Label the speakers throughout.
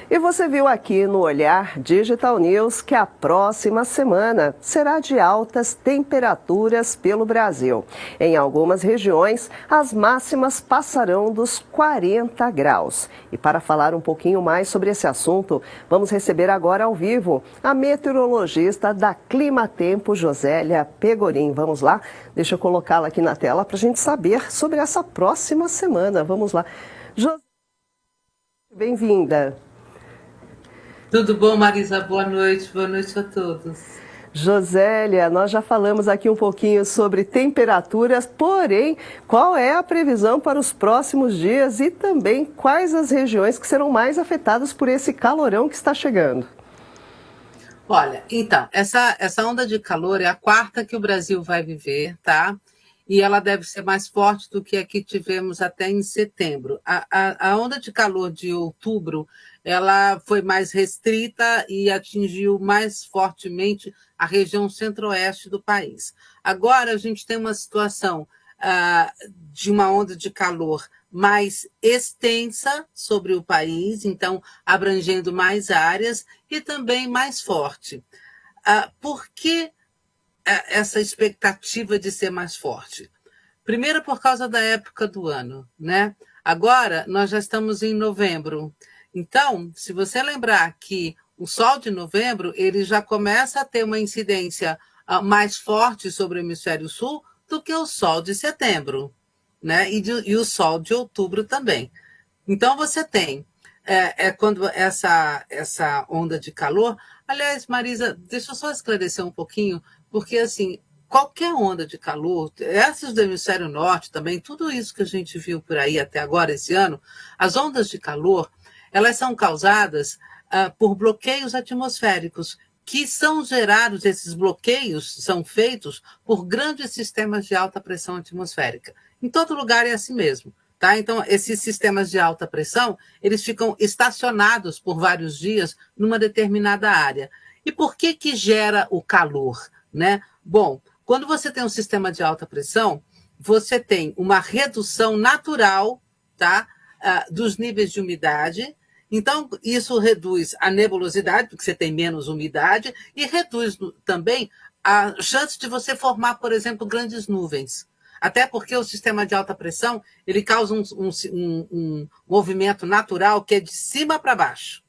Speaker 1: E você viu aqui no Olhar Digital News que a próxima semana será de altas temperaturas pelo Brasil. Em algumas regiões, as máximas passarão dos 40 graus. E para falar um pouquinho mais sobre esse assunto, vamos receber agora ao vivo a meteorologista da Climatempo, Josélia Pegorim. Vamos lá? Deixa eu colocá-la aqui na tela para a gente saber sobre essa próxima semana. Vamos lá. Bem-vinda.
Speaker 2: Tudo bom, Marisa? Boa noite a todos.
Speaker 1: Josélia, nós já falamos aqui um pouquinho sobre temperaturas, porém, qual é a previsão para os próximos dias e também quais as regiões que serão mais afetadas por esse calorão que está chegando?
Speaker 2: Olha, então, essa onda de calor é a quarta que o Brasil vai viver, tá? E ela deve ser mais forte do que a que tivemos até em setembro. A onda de calor de outubro, ela foi mais restrita e atingiu mais fortemente a região centro-oeste do país. Agora a gente tem uma situação de uma onda de calor mais extensa sobre o país, então abrangendo mais áreas e também mais forte. Por que essa expectativa de ser mais forte? Primeiro, por causa da época do ano, né? Agora, nós já estamos em novembro. Então, se você lembrar que o sol de novembro, ele já começa a ter uma incidência mais forte sobre o hemisfério sul do que o sol de setembro, né? E o sol de outubro também. Então, você tem quando essa onda de calor... Aliás, Marisa, deixa eu só esclarecer um pouquinho, porque, assim, qualquer onda de calor, essas do hemisfério norte também, tudo isso que a gente viu por aí até agora, esse ano, as ondas de calor, elas são causadas por bloqueios atmosféricos, que são gerados, esses bloqueios são feitos por grandes sistemas de alta pressão atmosférica. Em todo lugar é assim mesmo. Tá? Então, esses sistemas de alta pressão, eles ficam estacionados por vários dias numa determinada área. E por que gera o calor, né? Bom, quando você tem um sistema de alta pressão, você tem uma redução natural, tá, dos níveis de umidade. Então, isso reduz a nebulosidade, porque você tem menos umidade, e reduz também a chance de você formar, por exemplo, grandes nuvens. Até porque o sistema de alta pressão, ele causa um movimento natural que é de cima para baixo,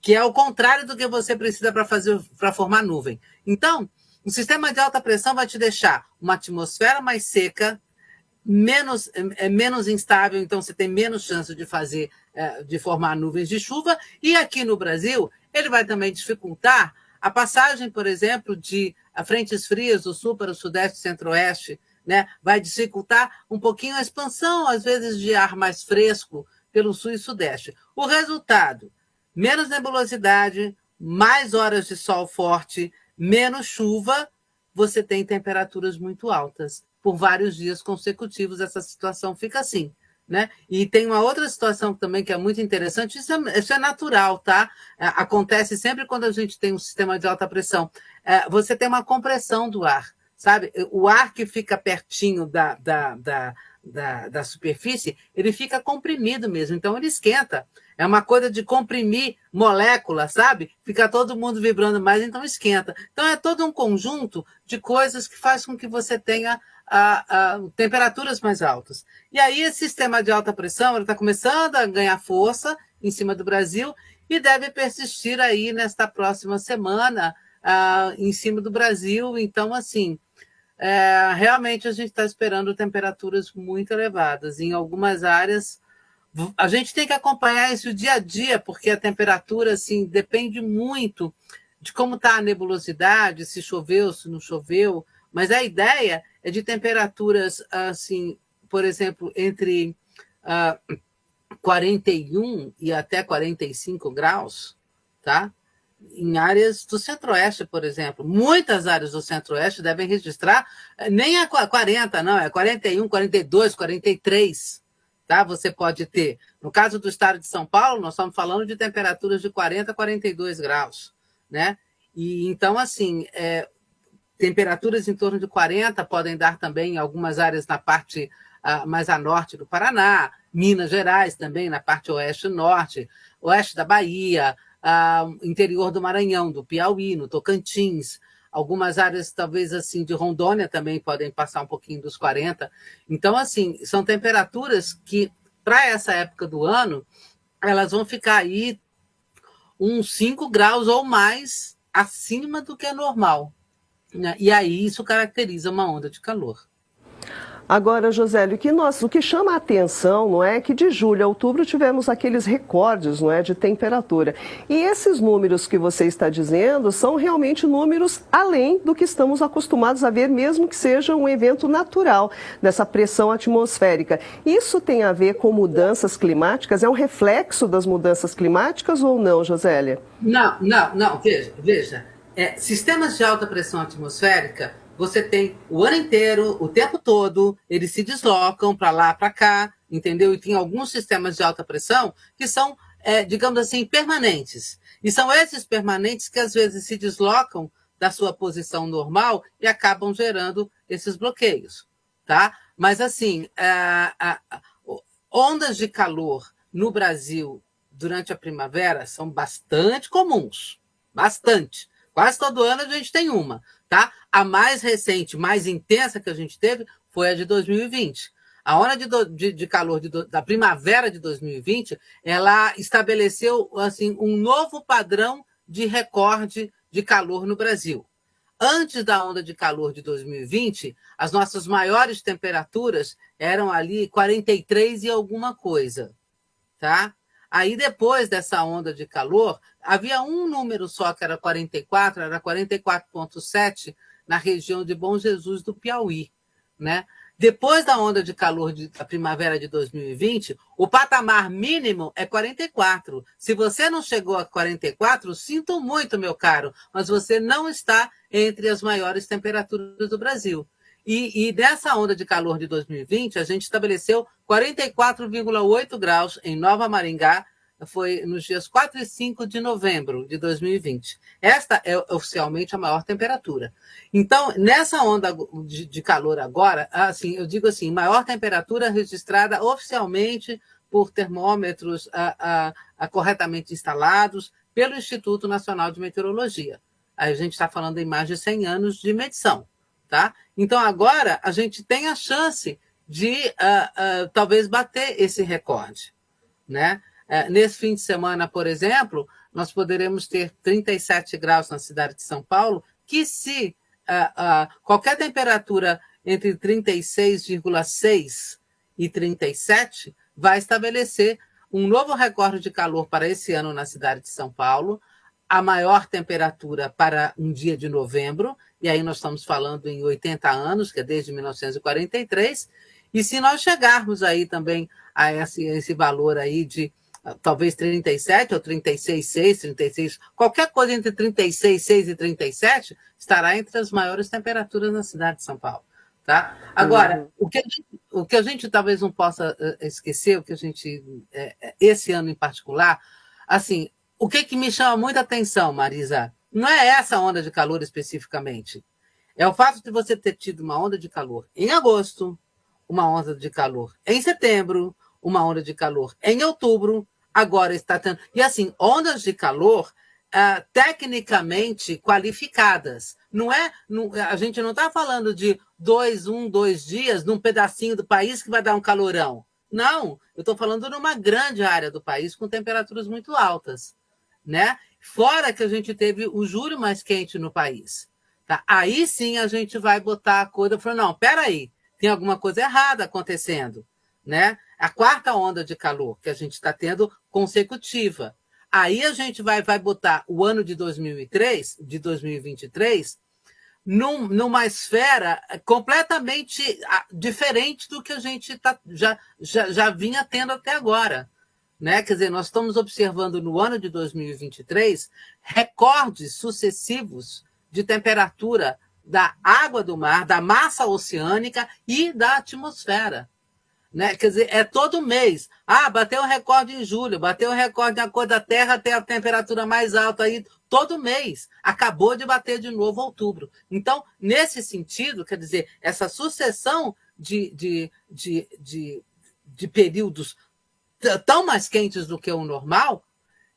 Speaker 2: que é o contrário do que você precisa para formar nuvem. Então, o sistema de alta pressão vai te deixar uma atmosfera mais seca, menos instável, então você tem menos chance de formar nuvens de chuva, e aqui no Brasil, ele vai também dificultar a passagem, por exemplo, de frentes frias do sul para o sudeste e centro-oeste, né? Vai dificultar um pouquinho a expansão, às vezes, de ar mais fresco pelo sul e sudeste. O resultado, menos nebulosidade, mais horas de sol forte, menos chuva, você tem temperaturas muito altas. Por vários dias consecutivos, essa situação fica assim, né? E tem uma outra situação também que é muito interessante, isso é natural, tá? Acontece sempre quando a gente tem um sistema de alta pressão. Você tem uma compressão do ar, sabe? O ar que fica pertinho da superfície, ele fica comprimido mesmo, então ele esquenta. É uma coisa de comprimir molécula, sabe? Fica todo mundo vibrando mais, então esquenta. Então é todo um conjunto de coisas que faz com que você tenha temperaturas mais altas. E aí esse sistema de alta pressão está começando a ganhar força em cima do Brasil e deve persistir aí nesta próxima semana em cima do Brasil. Então, assim, realmente a gente está esperando temperaturas muito elevadas. Em algumas áreas, a gente tem que acompanhar isso dia a dia, porque a temperatura assim, depende muito de como está a nebulosidade, se choveu, se não choveu, mas a ideia é de temperaturas, assim, por exemplo, entre 41 e até 45 graus, tá? Em áreas do Centro-Oeste, por exemplo. Muitas áreas do Centro-Oeste devem registrar nem a 40, não, é 41, 42, 43. Tá? Você pode ter. No caso do estado de São Paulo, nós estamos falando de temperaturas de 40 a 42 graus. Né? E, então, assim, temperaturas em torno de 40 podem dar também em algumas áreas na parte mais a norte do Paraná, Minas Gerais também, na parte oeste e norte, oeste da Bahia, interior do Maranhão, do Piauí, no Tocantins, algumas áreas, talvez, assim, de Rondônia também podem passar um pouquinho dos 40. Então, assim, são temperaturas que, para essa época do ano, elas vão ficar aí uns 5 graus ou mais acima do que é normal, né? E aí isso caracteriza uma onda de calor.
Speaker 1: Agora, Josélio, o que chama a atenção, não é, que de julho a outubro tivemos aqueles recordes, não é, de temperatura. E esses números que você está dizendo são realmente números além do que estamos acostumados a ver, mesmo que seja um evento natural dessa pressão atmosférica. Isso tem a ver com mudanças climáticas? É um reflexo das mudanças climáticas ou não, Josélia?
Speaker 2: Não, veja. Sistemas de alta pressão atmosférica, você tem o ano inteiro, o tempo todo, eles se deslocam para lá, para cá, entendeu? E tem alguns sistemas de alta pressão que são, digamos assim, permanentes. E são esses permanentes que às vezes se deslocam da sua posição normal e acabam gerando esses bloqueios, tá? Mas assim, ondas de calor no Brasil durante a primavera são bastante comuns, bastante. Quase todo ano a gente tem uma, tá? A mais recente, mais intensa que a gente teve foi a de 2020. A onda de calor da primavera de 2020, ela estabeleceu assim, um novo padrão de recorde de calor no Brasil. Antes da onda de calor de 2020, as nossas maiores temperaturas eram ali 43 e alguma coisa, tá? Aí, depois dessa onda de calor, havia um número só, que era 44, era 44,7 na região de Bom Jesus do Piauí, né? Depois da onda de calor da primavera de 2020, o patamar mínimo é 44. Se você não chegou a 44, sinto muito, meu caro, mas você não está entre as maiores temperaturas do Brasil. E dessa onda de calor de 2020, a gente estabeleceu 44,8 graus em Nova Maringá, foi nos dias 4 e 5 de novembro de 2020. Esta é oficialmente a maior temperatura. Então, nessa onda de calor agora, assim, eu digo assim, maior temperatura registrada oficialmente por termômetros corretamente instalados pelo Instituto Nacional de Meteorologia. A gente está falando em mais de 100 anos de medição. Tá? Então, agora, a gente tem a chance de talvez bater esse recorde, né? Nesse fim de semana, por exemplo, nós poderemos ter 37 graus na cidade de São Paulo, que se qualquer temperatura entre 36,6 e 37 vai estabelecer um novo recorde de calor para esse ano na cidade de São Paulo, a maior temperatura para um dia de novembro, e aí nós estamos falando em 80 anos, que é desde 1943, e se nós chegarmos aí também a esse valor aí de talvez 37 ou 36,6, 36, qualquer coisa entre 36,6 e 37 estará entre as maiores temperaturas na cidade de São Paulo. Tá? Agora, o que a gente talvez não possa esquecer, o que a gente, esse ano em particular, assim, o que me chama muita atenção, Marisa, não é essa onda de calor especificamente. É o fato de você ter tido uma onda de calor em agosto, uma onda de calor em setembro, uma onda de calor em outubro, agora está tendo... E assim, ondas de calor tecnicamente qualificadas. A gente não está falando de 2 dias num pedacinho do país que vai dar um calorão. Não, eu estou falando numa grande área do país com temperaturas muito altas, né? Fora que a gente teve o julho mais quente no país. Tá? Aí sim a gente vai botar a coisa e falar, não, peraí, tem alguma coisa errada acontecendo, né? A quarta onda de calor que a gente está tendo consecutiva. Aí a gente vai botar o ano de 2023, numa esfera completamente diferente do que a gente já vinha tendo até agora. Né? Quer dizer, nós estamos observando no ano de 2023 recordes sucessivos de temperatura da água do mar, da massa oceânica e da atmosfera. Né? Quer dizer, é todo mês. Bateu um recorde em julho, bateu um recorde na cor da Terra, até a temperatura mais alta aí, todo mês. Acabou de bater de novo outubro. Então, nesse sentido, quer dizer, essa sucessão de períodos tão mais quentes do que o normal,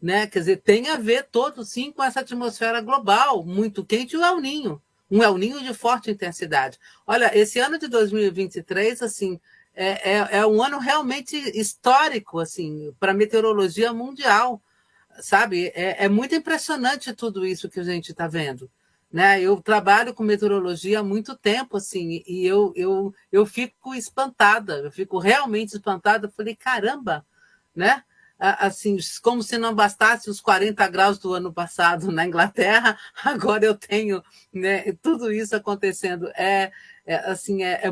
Speaker 2: né? Quer dizer, tem a ver todo, sim, com essa atmosfera global muito quente e o El Niño, um El Niño de forte intensidade. Olha, esse ano de 2023, assim, é um ano realmente histórico, assim, para a meteorologia mundial, sabe? É muito impressionante tudo isso que a gente está vendo. Né? Eu trabalho com meteorologia há muito tempo, assim, e eu fico espantada, eu fico realmente espantada. Eu falei, caramba, né? Assim, como se não bastasse os 40 graus do ano passado na Inglaterra, agora eu tenho, né, tudo isso acontecendo. É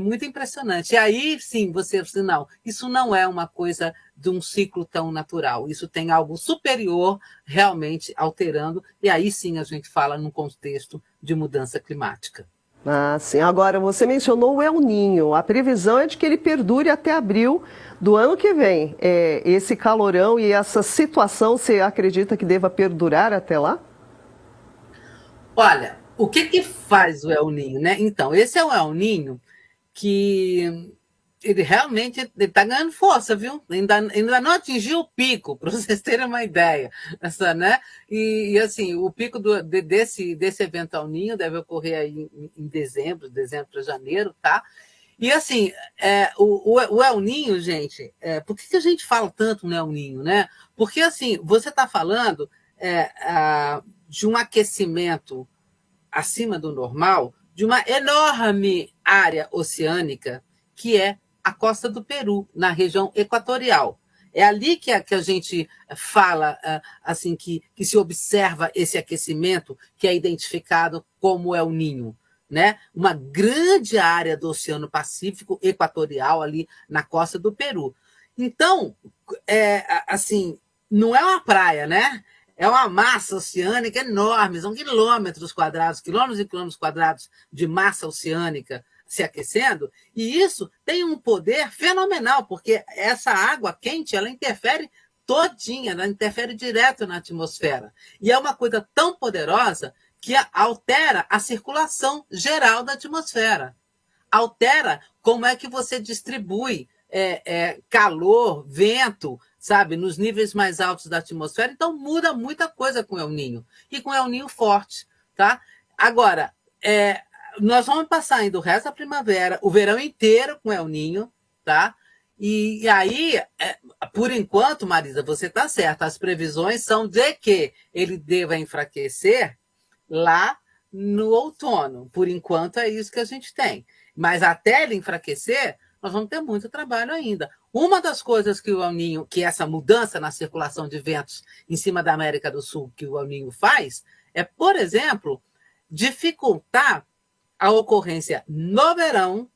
Speaker 2: muito impressionante. E aí, sim, você, não, isso não é uma coisa de um ciclo tão natural, isso tem algo superior realmente alterando, e aí sim a gente fala num contexto de mudança climática.
Speaker 1: Ah, sim. Agora, você mencionou o El Niño. A previsão é de que ele perdure até abril do ano que vem. Esse calorão e essa situação, você acredita que deva perdurar até lá?
Speaker 2: Olha, o que faz o El Niño, né? Então, esse é o El Niño que ele realmente está ganhando força, viu? Ainda não atingiu o pico, para vocês terem uma ideia. Né? Assim, o pico desse evento El Niño deve ocorrer aí em dezembro para janeiro, tá? E assim, o El Niño, gente, por que a gente fala tanto no El Niño, né? Porque assim, você está falando de um aquecimento acima do normal de uma enorme área oceânica que é a costa do Peru, na região equatorial. É ali que a gente fala, assim, que se observa esse aquecimento que é identificado como El Niño, né? Uma grande área do Oceano Pacífico equatorial ali na costa do Peru. Então, assim, não é uma praia, né? É uma massa oceânica enorme, são quilômetros e quilômetros quadrados de massa oceânica se aquecendo, e isso tem um poder fenomenal, porque essa água quente, ela interfere todinha, ela interfere direto na atmosfera. E é uma coisa tão poderosa que altera a circulação geral da atmosfera. Altera como é que você distribui calor, vento, sabe, nos níveis mais altos da atmosfera. Então, muda muita coisa com o El Niño. E com o El Niño forte, tá? Agora, nós vamos passar ainda o resto da primavera, o verão inteiro com o El Niño, tá? E aí, por enquanto, Marisa, você está certa, as previsões são de que ele deva enfraquecer lá no outono. Por enquanto, é isso que a gente tem. Mas até ele enfraquecer, nós vamos ter muito trabalho ainda. Uma das coisas que o El Niño, que essa mudança na circulação de ventos em cima da América do Sul que o El Niño faz, é, por exemplo, dificultar a ocorrência no verão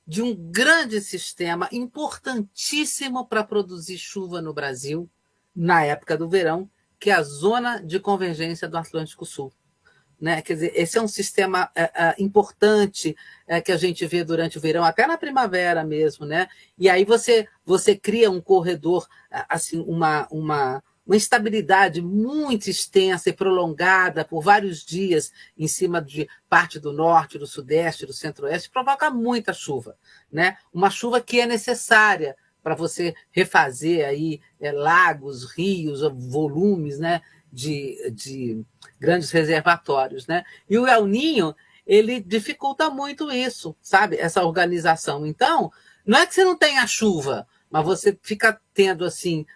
Speaker 2: de um grande sistema importantíssimo para produzir chuva no Brasil, na época do verão, que é a zona de convergência do Atlântico Sul. Né? Quer dizer, esse é um sistema importante que a gente vê durante o verão, até na primavera mesmo, né? E aí você cria um corredor, assim, uma instabilidade muito extensa e prolongada por vários dias em cima de parte do norte, do sudeste, do centro-oeste, provoca muita chuva, né? Uma chuva que é necessária para você refazer aí lagos, rios, volumes, né? De grandes reservatórios, né? E o El Niño, ele dificulta muito isso, sabe? Essa organização. Então, não é que você não tenha chuva, mas você fica tendo, assim,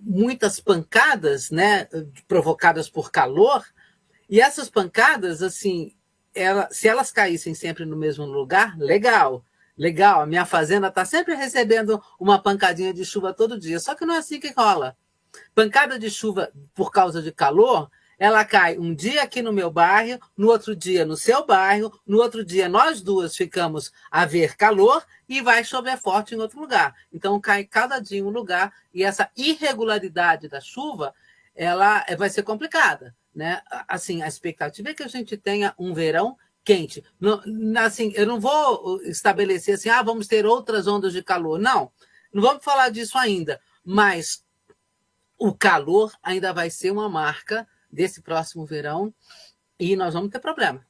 Speaker 2: muitas pancadas, né? Provocadas por calor, e essas pancadas, assim, se elas caíssem sempre no mesmo lugar, legal, a minha fazenda está sempre recebendo uma pancadinha de chuva todo dia, só que não é assim que rola. Pancada de chuva por causa de calor, ela cai um dia aqui no meu bairro, no outro dia no seu bairro, no outro dia nós duas ficamos a ver calor e vai chover forte em outro lugar. Então cai cada dia em um lugar e essa irregularidade da chuva, ela vai ser complicada, né? Assim, a expectativa é que a gente tenha um verão quente. Não, assim, eu não vou estabelecer assim, vamos ter outras ondas de calor. Não vamos falar disso ainda, mas o calor ainda vai ser uma marca desse próximo verão e nós vamos ter problema.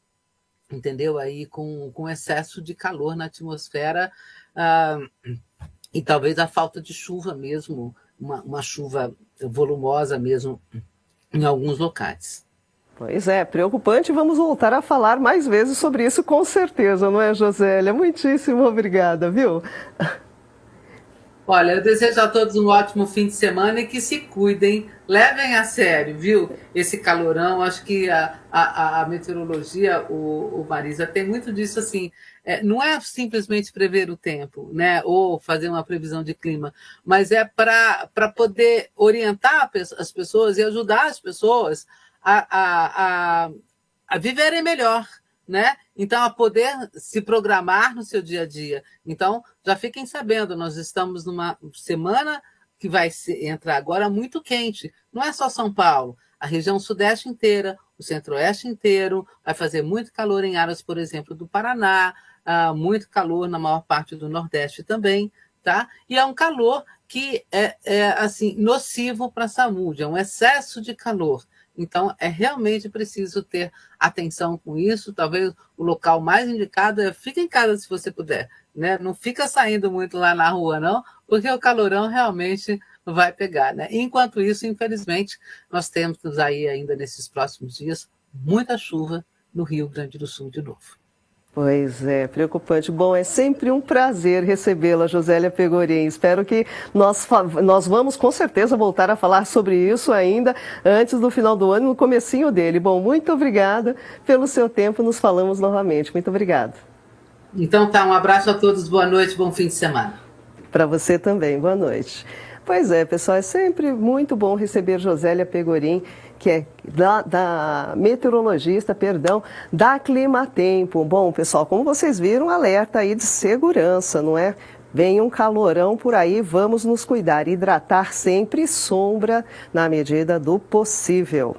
Speaker 2: entendeu? Aí com excesso de calor na atmosfera, e talvez a falta de chuva mesmo, uma chuva volumosa mesmo em alguns locais.
Speaker 1: Pois é, preocupante. Vamos voltar a falar mais vezes sobre isso, com certeza, não é, Josélia? Muitíssimo obrigada, viu?
Speaker 2: Olha, eu desejo a todos um ótimo fim de semana e que se cuidem, levem a sério, viu? Esse calorão, acho que a meteorologia, o Marisa, tem muito disso assim. Não é simplesmente prever o tempo, né? Ou fazer uma previsão de clima, mas é para poder orientar as pessoas e ajudar as pessoas a viverem melhor, né? Então, a poder se programar no seu dia a dia. Então, já fiquem sabendo, nós estamos numa semana que vai entrar agora muito quente. Não é só São Paulo, a região sudeste inteira, o centro-oeste inteiro, vai fazer muito calor em áreas, por exemplo, do Paraná, muito calor na maior parte do Nordeste também, tá? E é um calor que é assim, nocivo para a saúde, é um excesso de calor. Então, é realmente preciso ter atenção com isso. Talvez o local mais indicado fica em casa se você puder, né? Não fica saindo muito lá na rua, não, porque o calorão realmente vai pegar, né? Enquanto isso, infelizmente, nós temos aí ainda nesses próximos dias muita chuva no Rio Grande do Sul de novo.
Speaker 1: Pois é, preocupante. Bom, é sempre um prazer recebê-la, Josélia Pegorim. Espero que nós vamos com certeza voltar a falar sobre isso ainda antes do final do ano, no comecinho dele. Bom, muito obrigada pelo seu tempo, nos falamos novamente. Muito obrigada.
Speaker 2: Então tá, um abraço a todos, boa noite, bom fim de semana.
Speaker 1: Para você também, boa noite. Pois é, pessoal, é sempre muito bom receber Josélia Pegorim, que é meteorologista, da Climatempo. Bom, pessoal, como vocês viram, alerta aí de segurança, não é? Vem um calorão por aí, vamos nos cuidar, hidratar sempre, sombra na medida do possível.